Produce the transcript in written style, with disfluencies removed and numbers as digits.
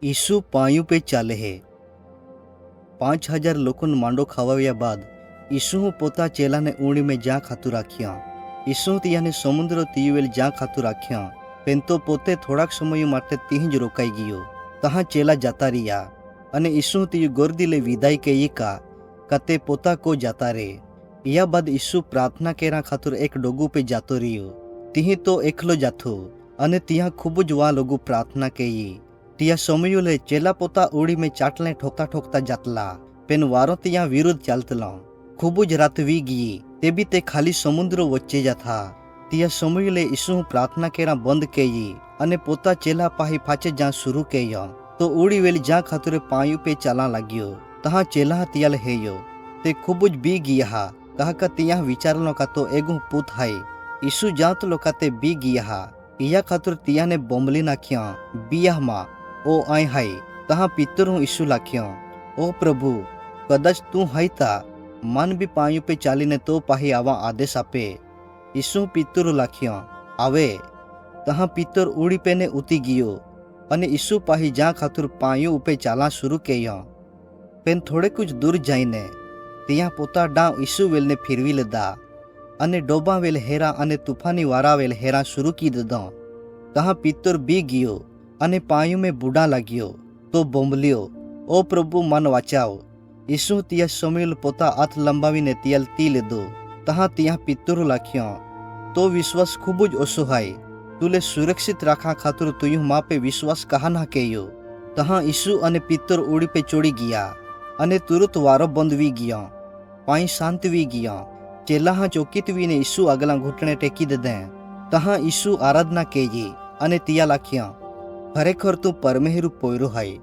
ઈસુ પાયું pay ચાલે હે। 5000 લોકોને માંડો ખવાવ્યા બાદ ઈસુ પોતા ચેલાને ઊણી મેં જ્યાં ખાતું રાખ્યા। ઈસુ તિયાને સમુદ્ર તીવેલ જ્યાં ખાતું રાખ્યા પેન તો પોતે થોડાક સમય માટે ત્યાં જ રોકાઈ ગયો। તહાં ચેલા જતા રહ્યા અને ઈસુ તીયું ગોરદીલે વિદાય કહીએ કા તે પોતા કો જતા રે। યા બાદ ઈસુ પ્રાર્થના કેરા ખાતુર એક ડોગુ પે જાતો રહ્યો। તિહીં તો એકલો જાતો અને ત્યાં ખૂબ જ વા લોગુ પ્રાર્થના કહી। ત્યાં સમયુલે ચેલા પોતા ઉડી મેં ચાટલે ઠોકતા ઠોકતા જાતલા પેન વારો ત્યાં વિરુદ્ધ ચાલતલો। ખૂબ જ રાત વી ગઈ તે બી તે ખાલી સમુદ્ર વચ્ચે જ હતા। ત્યાં સમયુલે ઈસુ પ્રાર્થના કેરા બંધ કહી અને પોતા ચેલા પાહી પાછે જ્યાં શરૂ કહ્યો તો ઉડી વેલી જ્યાં ખાતુરે પાયું પે ચાલા લાગ્યો। તહાં ચેલા ત્યાં હેયો તે ખૂબ જ બી ગયા કહા ત્યાં વિચારલો કા તો એગું પૂત હાય। ઈસુ જાત લોકા તે બી ગયા ઈયા ખાતુર ત્યાંને બોંબલી નાખ્યા બિયાહમાં ઓ આય હાય। તહાં પિત્તરું ઈસુ લાખ્યો ઓ પ્રભુ કદાચ તું હૈતા મન બી પાયું પે ચાલીને તો પાહી આવા આદેશ આપે। ઈસુ પિત્તરું લાખ્યો આવે। તહાં પિત્તર ઉડી પેને ઉતી ગયો અને ઈસુ પાહી જ્યાં ખાતુર પાયું ઉપે ચાલા શરૂ કહ્યો પેન થોડેક જ દૂર જઈને ત્યાં પોતા ડાં ઈસુ વેલને ફેરવી લીધા અને ડોબા વેલ હેરા અને તુફાની વારા વેલ હેરા શરૂ કી દીધો। તહાં પિત્તર બી ગયો અને પાયું મેં બુડા લાગ્યો તો બોંબલ્યો ઓ પ્રભુ મન વાચાવ। ઈસુ ત્યાં સમયલ પોતા હાથ લંબાવીને તેલ તી લીધો। તહાં ત્યાં પિત્તર લાખ્યો તો વિશ્વાસ ખૂબ જ ઓછો હાય। તુલે સુરક્ષિત રાખા ખાતુર તુયું માપે વિશ્વાસ કહા ના કહ્યો। તહાં ઈસુ અને પિત્તર ઉડી પે ચોડી ગયા અને તુરત વારો બંધવી ગયો પાણી શાંત વી ગયા। ચેલા ચોકીત વીને ઈસુ આગલા ઘૂંટણે ટેકી દીધે। તહાં ઈસુ આરાધના કહી અને ત્યાં લાખ્યા ખરેખર તું પરમેહરું પોયરો હાય।